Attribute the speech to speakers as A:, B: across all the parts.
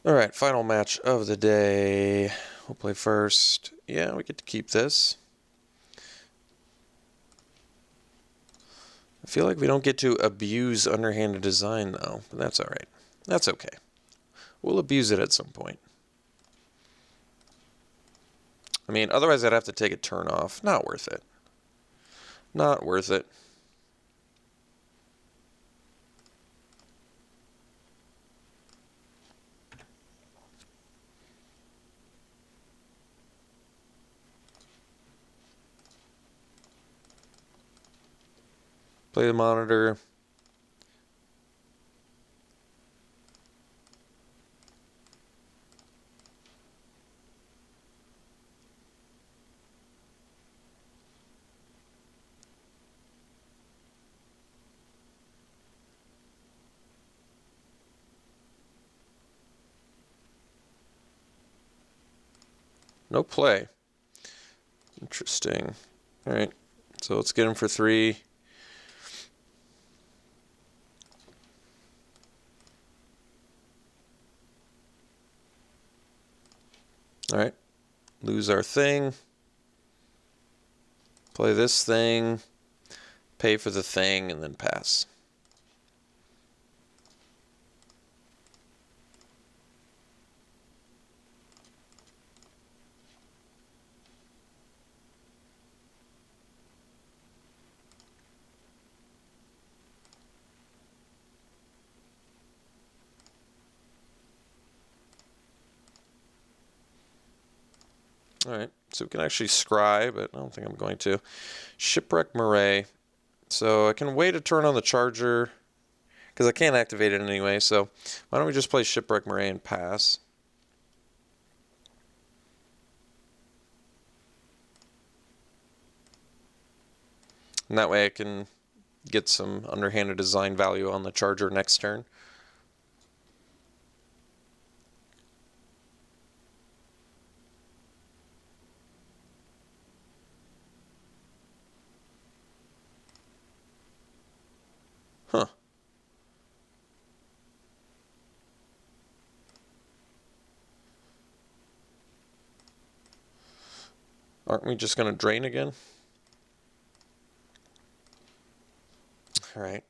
A: Alright, final match of the day. We'll play first. Yeah, we get to keep this. I feel like we don't get to abuse underhanded design, though, but that's alright. That's okay. We'll abuse it at some point. I mean, otherwise I'd have to take a turn off. Not worth it. Not worth it. Play the monitor. No play. Interesting. Alright, so let's get him for 3. Alright, lose our thing. Play this thing. Pay for the thing, and then pass. Alright, so we can actually scry, but I don't think I'm going to. Shipwreck Marae. So I can wait a turn on the charger, because I can't activate it anyway, so why don't we just play Shipwreck Marae and pass? And that way I can get some underhanded design value on the charger next turn. Huh. Aren't we just going to drain again? Alright.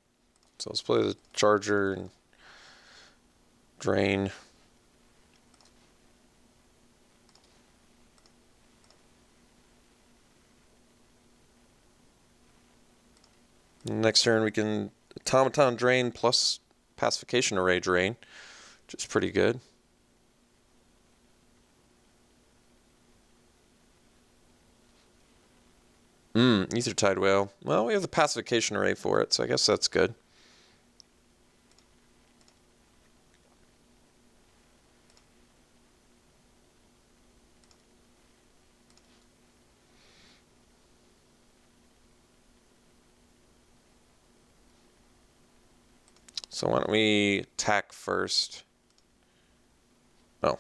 A: So let's play the charger and drain. Next turn we can Automaton drain plus Pacification Array drain, which is pretty good. Ether Tide Whale. Well, we have the Pacification Array for it, so I guess that's good. So why don't we attack first? Oh.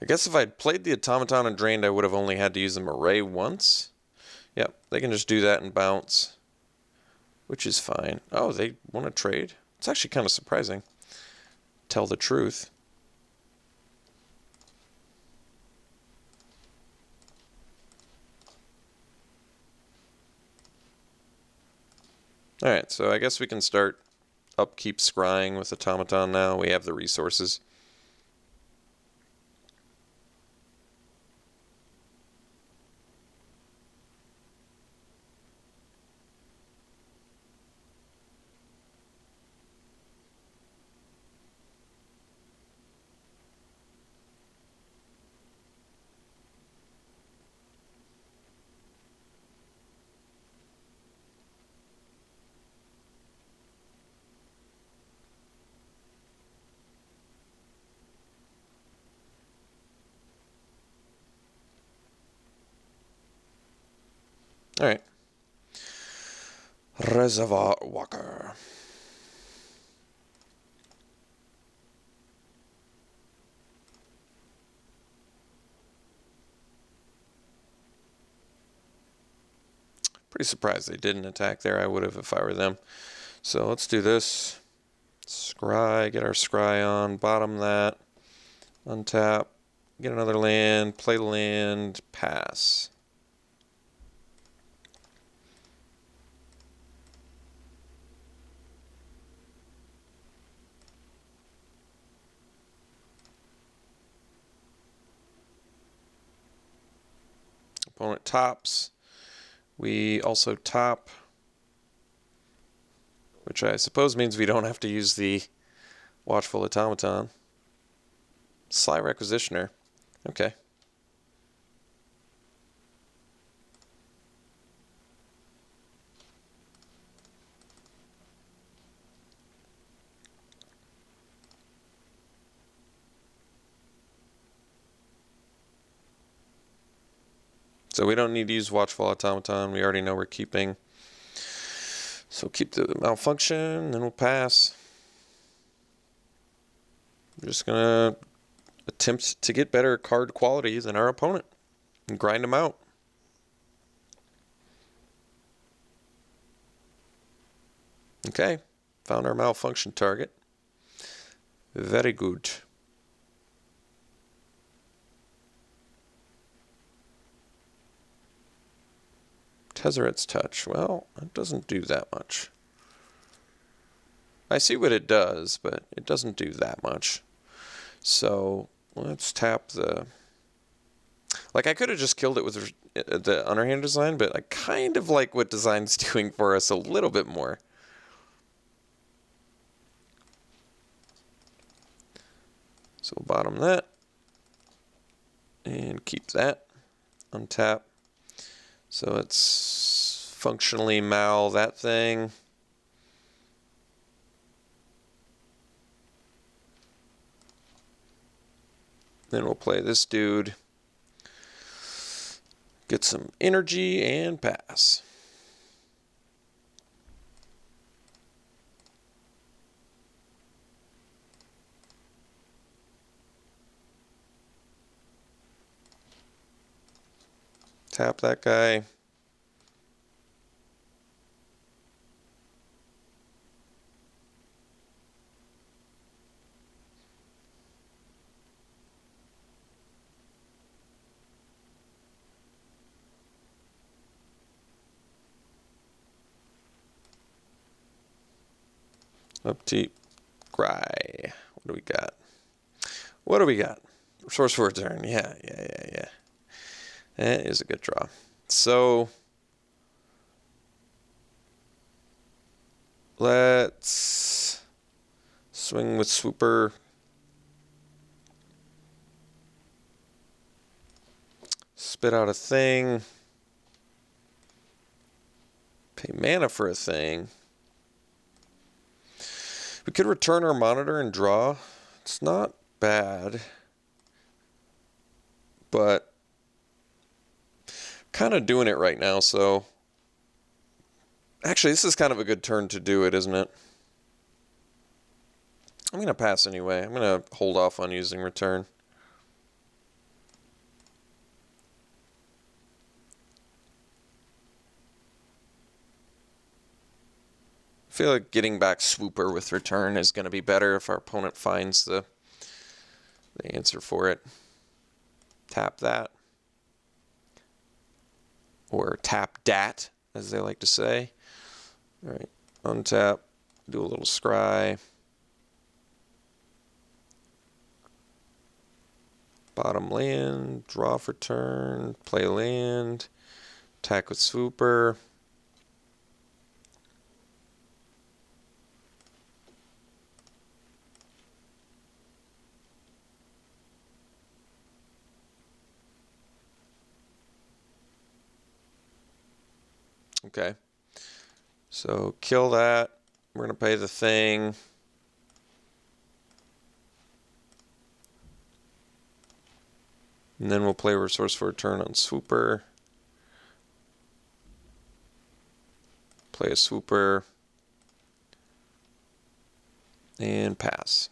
A: I guess if I'd played the Automaton and drained, I would have only had to use the Array once. Yep, they can just do that and bounce, which is fine. Oh, they want to trade? It's actually kind of surprising. Tell the truth. Alright, so I guess we can start upkeep scrying with Automaton now. We have the resources. All right. Reservoir Walker. Pretty surprised they didn't attack there. I would have if I were them. So let's do this. Scry, get our scry on, bottom that, untap, get another land, play the land, pass. Opponent tops. We also top, which I suppose means we don't have to use the Watchful Automaton. Sly Requisitioner. Okay. So we don't need to use Watchful Automaton. We already know we're keeping. So keep the malfunction, then we'll pass. We're just going to attempt to get better card quality than our opponent and grind them out. Okay, found our malfunction target. Very good. Tezzeret's Touch. Well, it doesn't do that much. I see what it does, but it doesn't do that much. So let's tap the... Like, I could have just killed it with the underhand design, but I kind of like what design's doing for us a little bit more. So we'll bottom that. And keep that. Untap. So let's functionally mal that thing. Then we'll play this dude. Get some energy and pass. Tap that guy. Upkeep. Gry. What do we got? What do we got? Source for return. Yeah. That is a good draw. So let's swing with Swooper. Spit out a thing. Pay mana for a thing. We could return our monitor and draw. It's not bad. But kind of doing it right now, so actually this is kind of a good turn to do it, isn't it? I'm going to pass anyway. I'm going to hold off on using return. I feel like getting back Swooper with return is going to be better if our opponent finds the answer for it. Tap that. Or tap dat, as they like to say. All right, untap, do a little scry. Bottom land, draw for turn, play land, attack with Swooper. Okay, so kill that. We're going to pay the thing. And then we'll play Resource for a turn on Swooper. Play a swooper. And pass.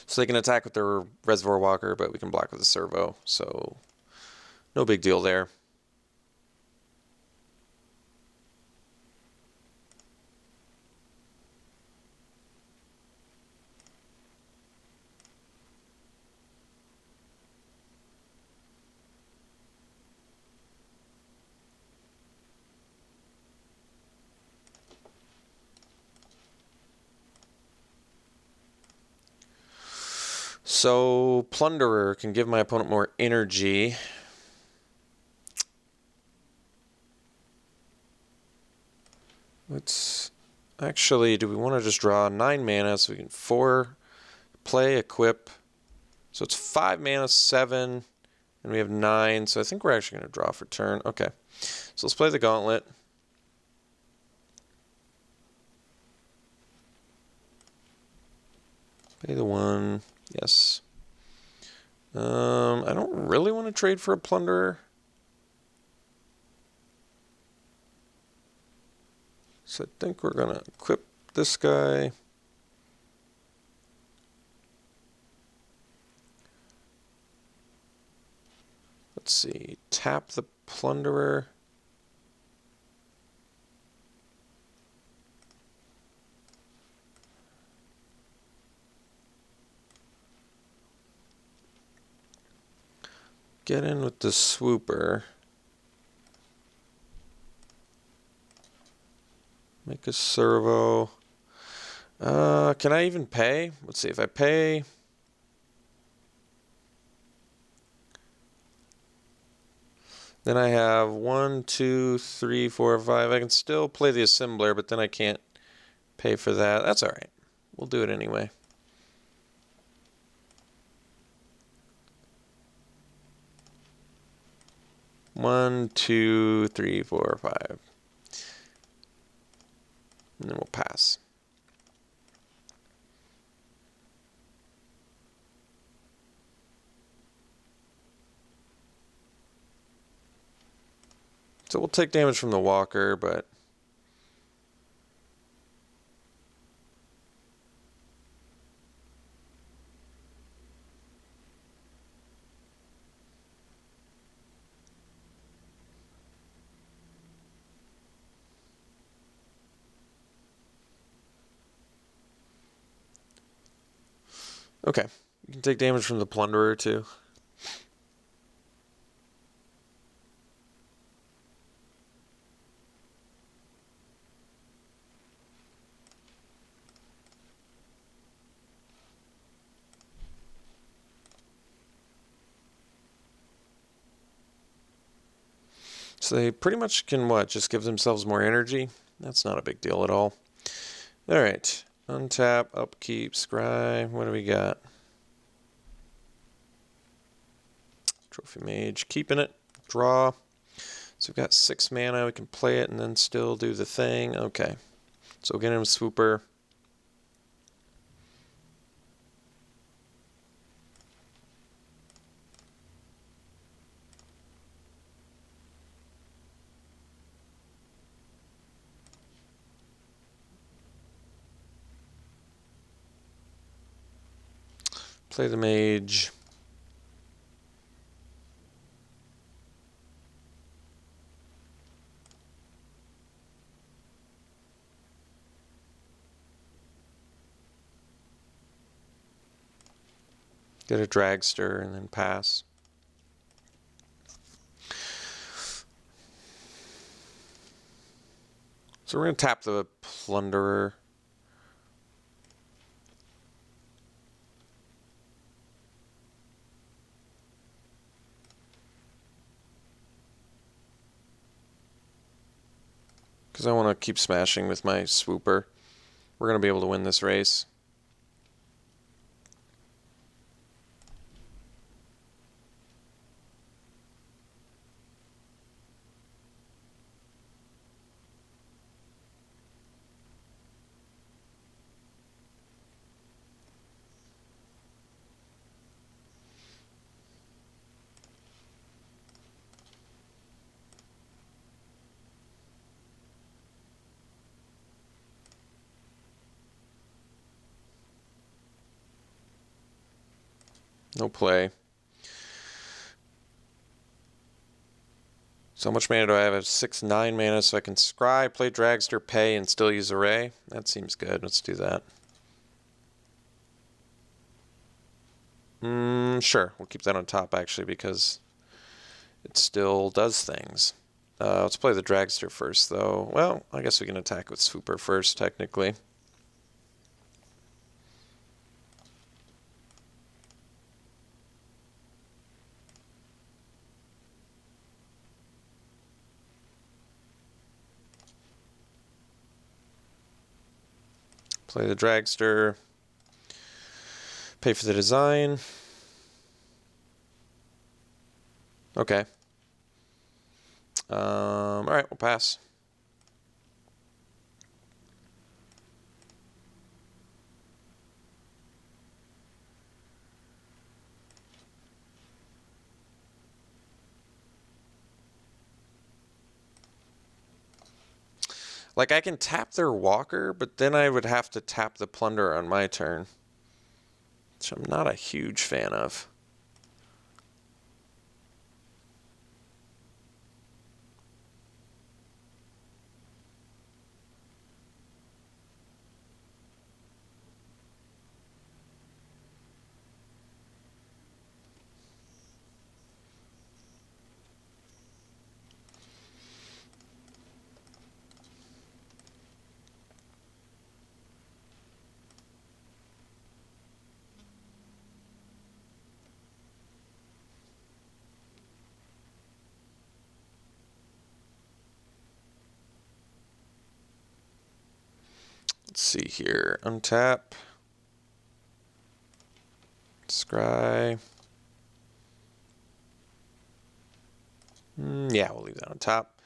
A: So they can attack with their Reservoir Walker, but we can block with a servo, so no big deal there. So Plunderer can give my opponent more energy. Let's actually, do we want to just draw 9 mana so we can 4 play, equip. So it's 5 mana, 7, and we have 9. So I think we're actually going to draw for turn. Okay, so let's play the Gauntlet. Pay the 1. Yes. I don't really want to trade for a Plunderer. So I think we're going to equip this guy. Let's see. Tap the Plunderer. Get in with the swooper. Make a servo. Can I even pay? Let's see if I pay. Then I have 1, 2, 3, 4, 5. I can still play the assembler, but then I can't pay for that. That's all right. We'll do it anyway. One, 2, 3, 4, 5. And then we'll pass. So we'll take damage from the walker, but okay. You can take damage from the Plunderer too. So they pretty much can, what, just give themselves more energy? That's not a big deal at all. All right. Untap, upkeep, scry. What do we got? Trophy Mage. Keeping it. Draw. So we've got 6 mana. We can play it and then still do the thing. Okay. So we'll get him a swooper. Play the mage. Get a dragster and then pass. So we're going to tap the Plunderer. Because I want to keep smashing with my swooper. We're going to be able to win this race. No play. So how much mana do I have? I have 6-9 mana, so I can scry, play Dragster, pay, and still use Array. That seems good. Let's do that. Sure. We'll keep that on top, actually, because it still does things. Let's play the Dragster first, though. Well, I guess we can attack with Swooper first, technically. Play the Dragster. Pay for the design. Okay. Alright, we'll pass. Like, I can tap their Walker, but then I would have to tap the Plunder on my turn, which I'm not a huge fan of. Let's see here. Untap. Scry. Yeah, we'll leave that on top.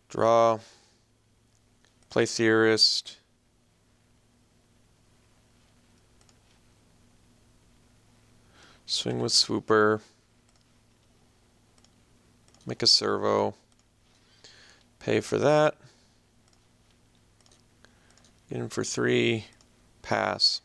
A: Draw. Play Theorist. Swing with Swooper. Make a servo. Pay for that. Get in for 3. Pass.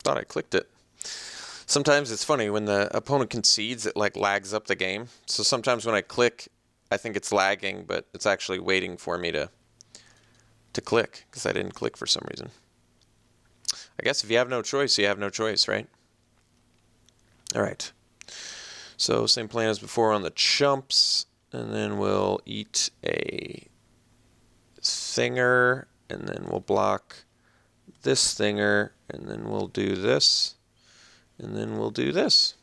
A: Thought I clicked it. Sometimes it's funny when the opponent concedes, it like lags up the game. So sometimes when I click, I think it's lagging, but it's actually waiting for me to click because I didn't click for some reason. I guess if you have no choice, you have no choice, right? All right. So same plan as before on the chumps, and then we'll eat a thinger, and then we'll block this thinger, and then we'll do this, and then we'll do this.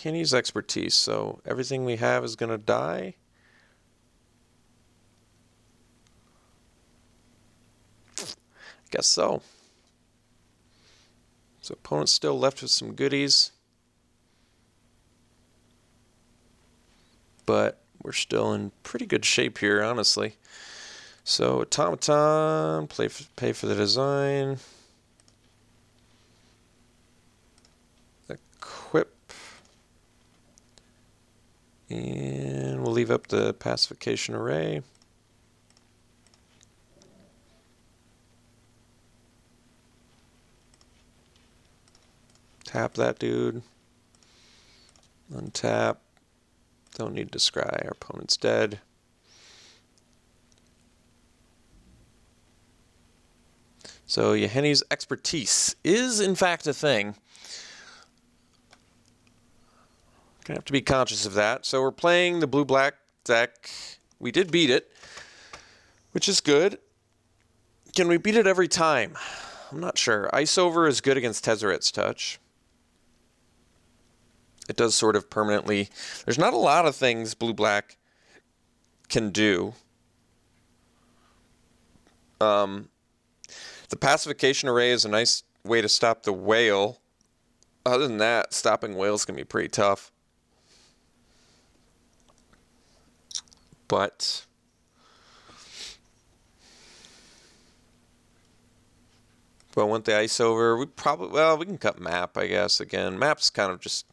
A: Can't use expertise, so everything we have is going to die. I guess so. So opponent's still left with some goodies. But we're still in pretty good shape here, honestly. So automaton, pay for the design. Equip. And we'll leave up the pacification array. Tap that dude. Untap. Don't need to scry. Our opponent's dead. So Yahenni's expertise is in fact a thing. Gonna have to be conscious of that. So we're playing the blue-black deck. We did beat it, which is good. Can we beat it every time? I'm not sure. Ice Over is good against Tezzeret's Touch. It does sort of permanently... There's not a lot of things blue-black can do. The Pacification Array is a nice way to stop the whale. Other than that, stopping whales can be pretty tough. But... But want the Ice Over, we probably... Well, we can cut Map, I guess, again. Map's kind of just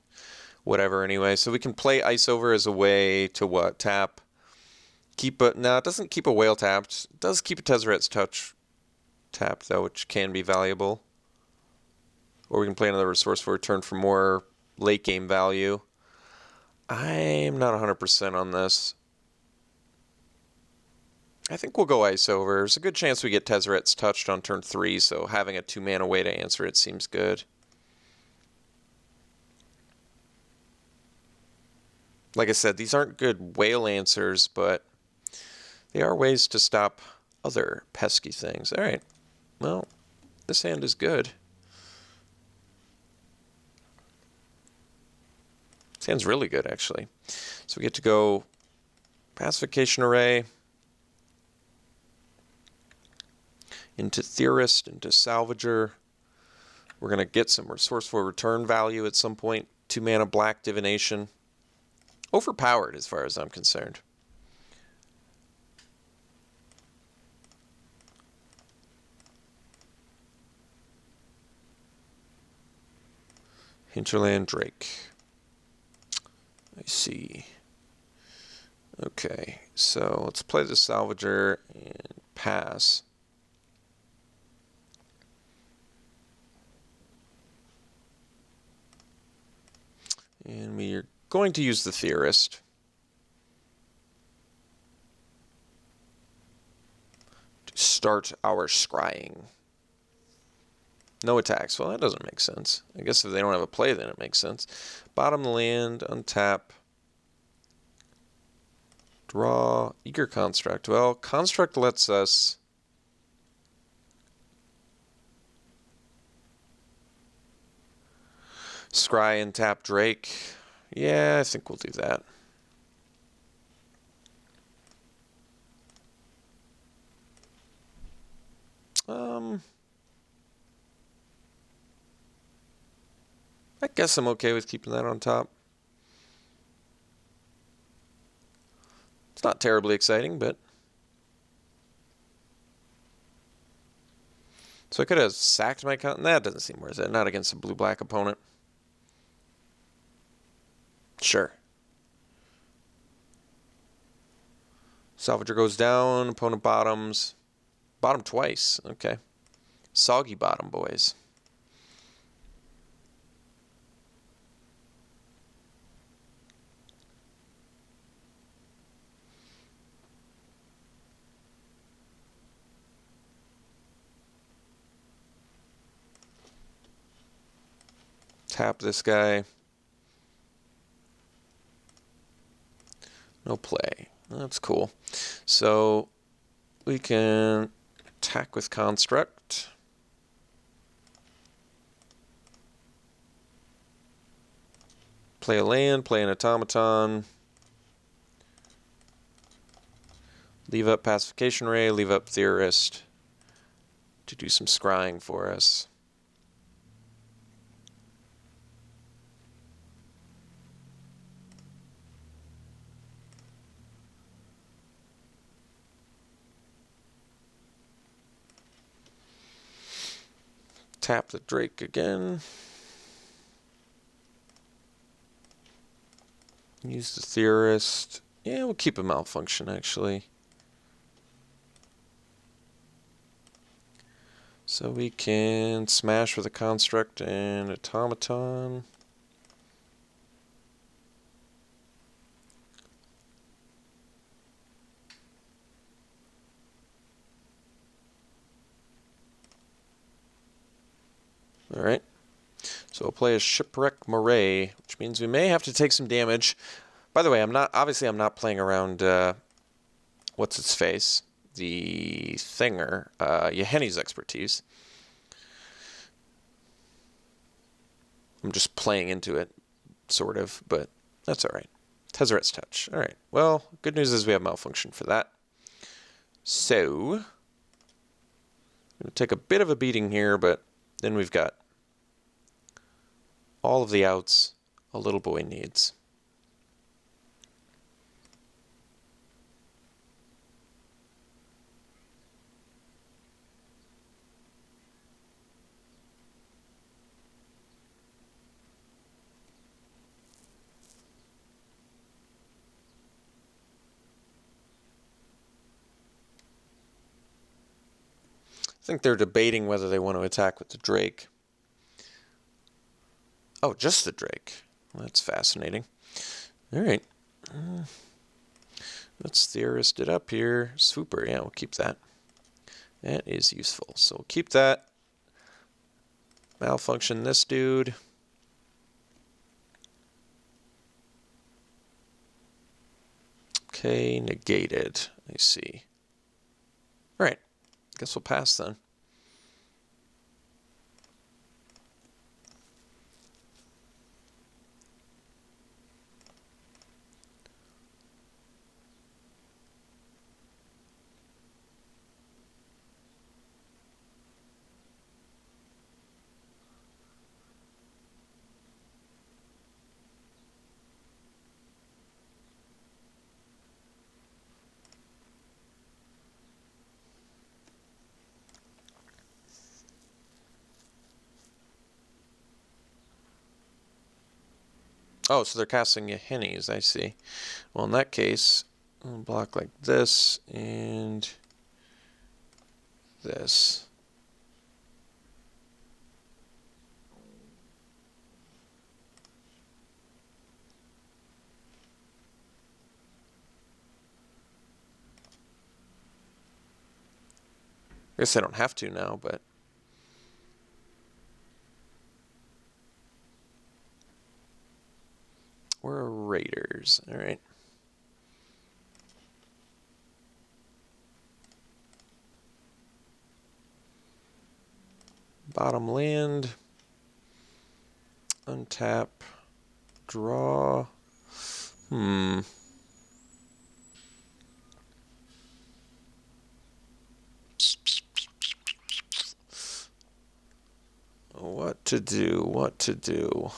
A: whatever anyway. So we can play Ice Over as a way to what? Tap. Keep a... No, it doesn't keep a whale tapped. It does keep a Tezzeret's Touch tapped, though, which can be valuable. Or we can play another resource for a turn for more late game value. I'm not 100% on this. I think we'll go Ice Over. There's a good chance we get Tezzeret's Touched on turn 3, so having a 2-mana way to answer it seems good. Like I said, these aren't good whale answers, but they are ways to stop other pesky things. All right. Well, this hand is good. This hand's really good, actually. So we get to go Pacification Array into Theorist, into Salvager. We're going to get some resourceful return value at some point. 2-mana black Divination. Overpowered as far as I'm concerned. Hinterland Drake. I see. Okay, so let's play the Salvager and pass. And we are going to use the Theorist. To start our scrying. No attacks. Well, that doesn't make sense. I guess if they don't have a play, then it makes sense. Bottom land, untap. Draw. Eager Construct. Well, Construct lets us... scry and tap Drake. Yeah, I think we'll do that. I guess I'm okay with keeping that on top. It's not terribly exciting, but... So I could have sacked my count. That doesn't seem worth it. Not against a blue-black opponent. Sure. Salvager goes down. Opponent bottoms. Bottom twice. Okay. Soggy bottom, boys. Tap this guy. No play. That's cool. So we can attack with Construct. Play a land, play an Automaton. Leave up Pacification Ray, leave up Theorist to do some scrying for us. Tap the Drake again. Use the Theorist. Yeah, we'll keep a Malfunction, actually. So we can smash with a Construct and Automaton. Alright, so we'll play a Shipwreck Moray, which means we may have to take some damage. By the way, I'm not playing around, what's its face? The Thinger, Yeheni's expertise. I'm just playing into it, sort of, but that's all right. Tezzeret's Touch. All right. Well, good news is we have Malfunction for that. So, I'm going to take a bit of a beating here, but then we've got all of the outs a little boy needs. I think they're debating whether they want to attack with the Drake. Oh, just the Drake. Well, that's fascinating. All right. Let's theorist it up here. Swooper, yeah, we'll keep that. That is useful. So we'll keep that. Malfunction this dude. Okay, negated. I see. All right. Guess we'll pass then. Oh, so they're casting Hennies, I see. Well, in that case, I'll block like this and this. I guess I don't have to now, but... We're Raiders, all right. Bottom land. Untap. Draw. What to do, what to do.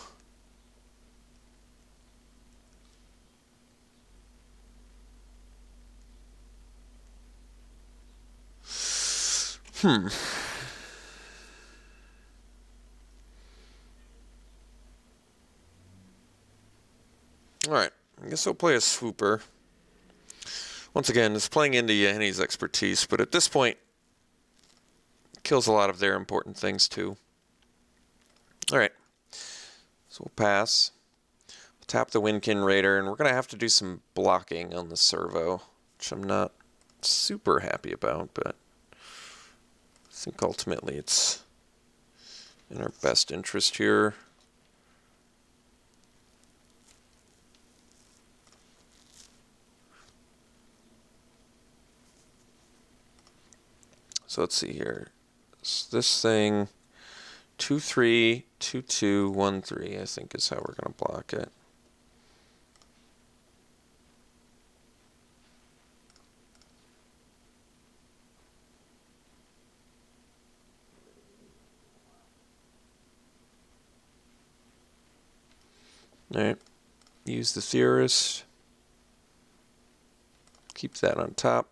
A: Alright, I guess I'll play a Swooper. Once again, it's playing into Yenny's expertise, but at this point, it kills a lot of their important things too. Alright, so we'll pass. We'll tap the Windkin Raider, and we're going to have to do some blocking on the servo, which I'm not super happy about, but I think ultimately it's in our best interest here. So let's see here. This thing, 2-3, 2-2, 1-3, I think is how we're going to block it. Alright, use the Theorist. Keep that on top.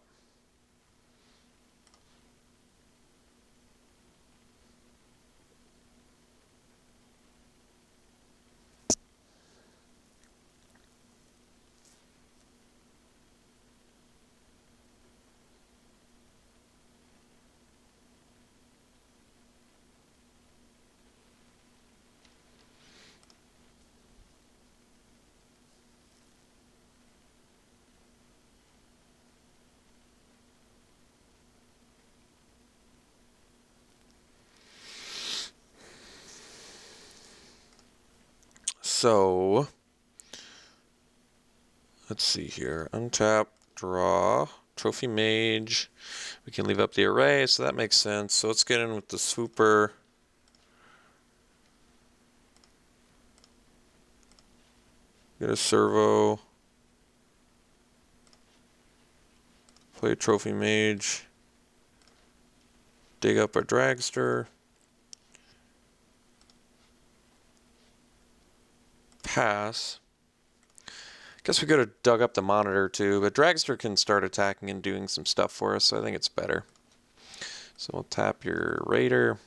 A: So, let's see here. Untap, draw, Trophy Mage. We can leave up the array, so that makes sense. So let's get in with the Swooper. Get a servo. Play a trophy mage. Dig up a dragster. Pass. Guess we could have dug up the monitor too, but dragster can start attacking and doing some stuff for us, so I think it's better. So we'll tap your raider.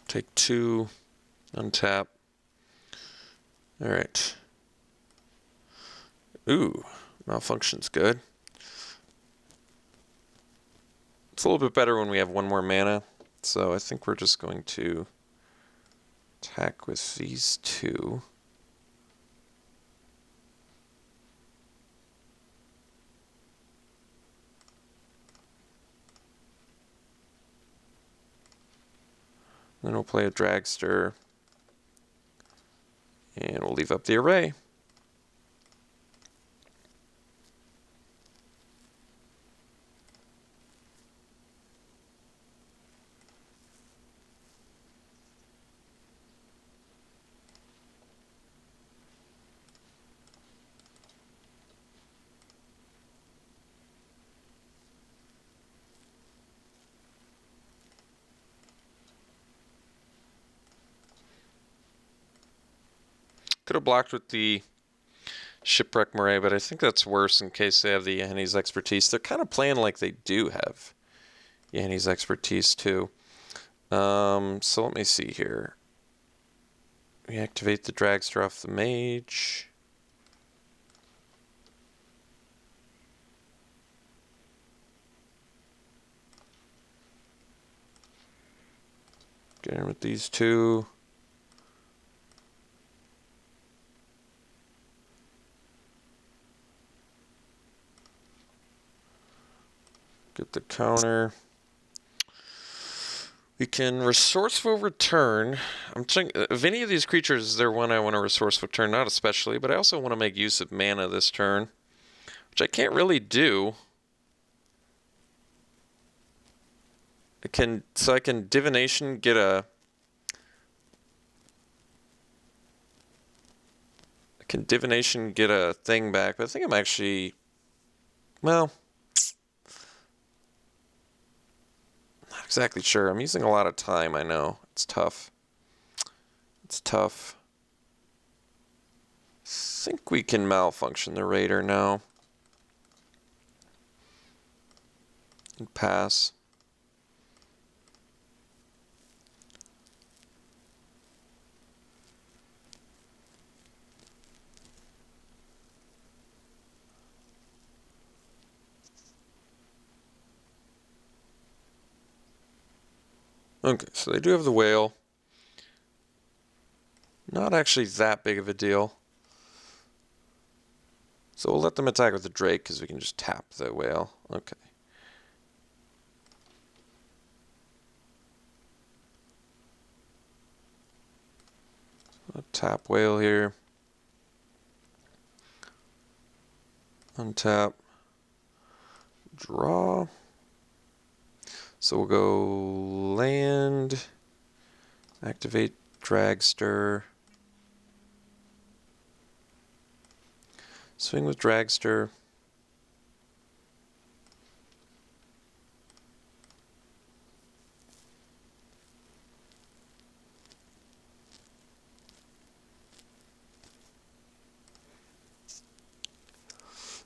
A: Take 2, untap. All right. Ooh, malfunction's good. It's a little bit better when we have 1 more mana, so I think we're just going to attack with these 2. Then we'll play a dragster, and we'll leave up the array. Could have blocked with the Shipwreck Murray, but I think that's worse in case they have the Yahenni's expertise. They're kind of playing like they do have Yahenni's expertise too. So let me see here. We activate the dragster off the mage. Get in with these 2. Get the counter. We can resourceful return. I'm thinking, if any of these creatures is there one I want to resourceful return, not especially, but I also want to make use of mana this turn, which I can't really do. I can divination get a. I can divination get a thing back, but I think I'm actually, well, not exactly sure. I'm using a lot of time, I know. It's tough. It's tough. I think we can malfunction the raider now. And pass. Okay, so they do have the whale. Not actually that big of a deal. So we'll let them attack with the drake because we can just tap the whale. Okay. I'll tap whale here. Untap. Draw. So we'll go land. Activate dragster. Swing with dragster.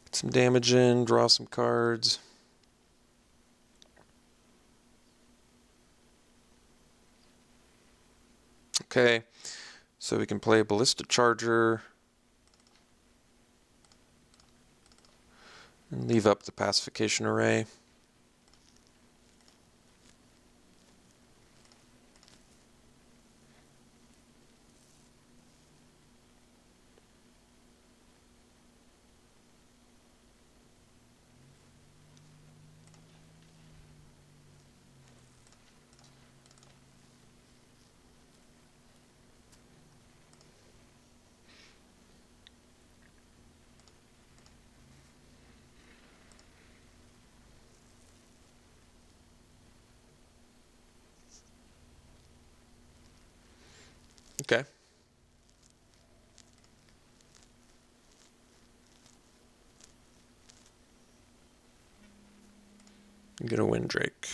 A: Get some damage in, draw some cards. Okay, so we can play a ballista charger and leave up the pacification array. Okay. I'm gonna win Drake.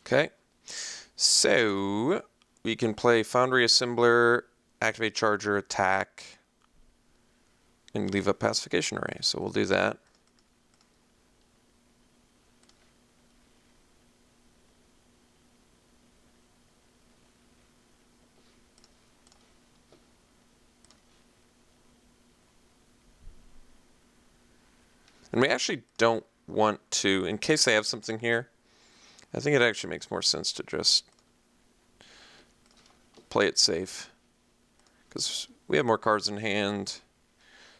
A: Okay. So we can play Foundry Assembler, activate Charger, attack, and leave a Pacification Array. So we'll do that. And we actually don't want to, in case they have something here, I think it actually makes more sense to just play it safe. Because we have more cards in hand.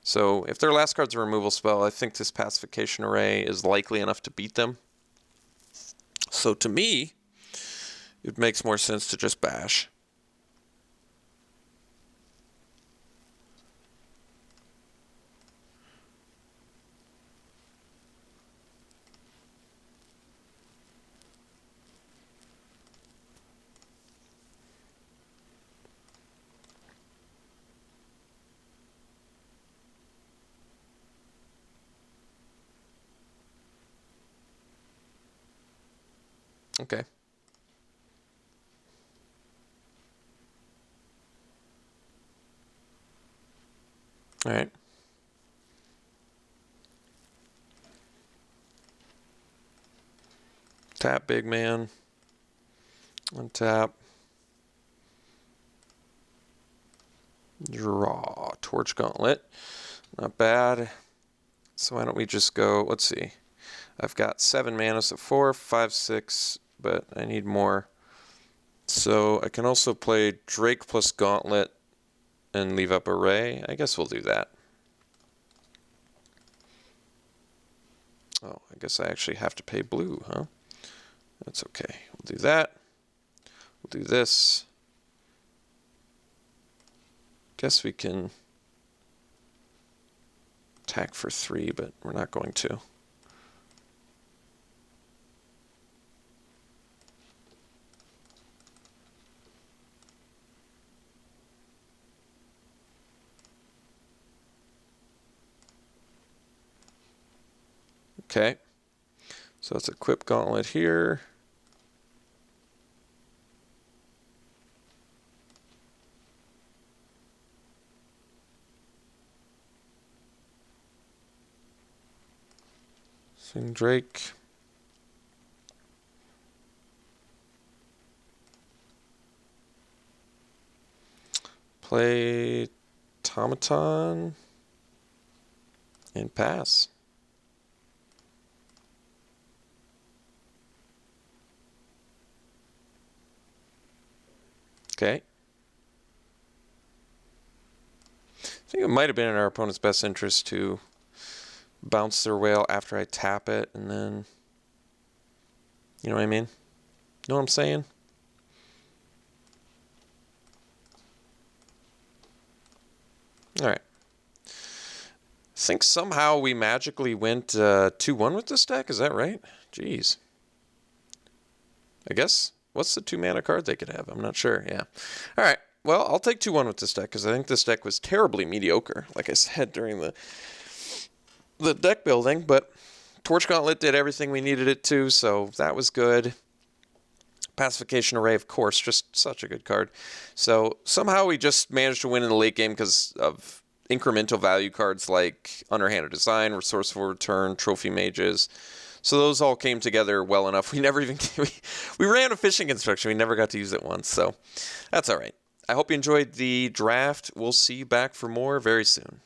A: So if their last card's a removal spell, I think this Pacification Array is likely enough to beat them. So to me, it makes more sense to just bash. Okay. All right. Tap, big man. Untap. Draw. Torch Gauntlet. Not bad. So why don't we just go, let's see. I've got 7 mana, so 4, 5, 6, but I need more. So I can also play Drake plus Gauntlet and leave up Array. I guess we'll do that. Oh, I guess I actually have to pay blue, huh? That's okay. We'll do that. We'll do this. Guess we can attack for 3, but we're not going to. Okay, so let's equip Gauntlet here. Swing Drake. Play Automaton and pass. Okay. I think it might have been in our opponent's best interest to bounce their whale after I tap it, and then, you know what I mean? Know what I'm saying? All right. I think somehow we magically went 2-1 with this deck. Is that right? Jeez. I guess. What's the 2-mana card they could have? I'm not sure. Yeah. All right. Well, I'll take 2-1 with this deck because I think this deck was terribly mediocre, like I said during the deck building. But Torch Gauntlet did everything we needed it to, so that was good. Pacification Array, of course, just such a good card. So somehow we just managed to win in the late game because of incremental value cards like Underhanded Design, Resourceful Return, Trophy Mages. So those all came together well enough. We never even we ran a fishing construction. We never got to use it once. So that's all right. I hope you enjoyed the draft. We'll see you back for more very soon.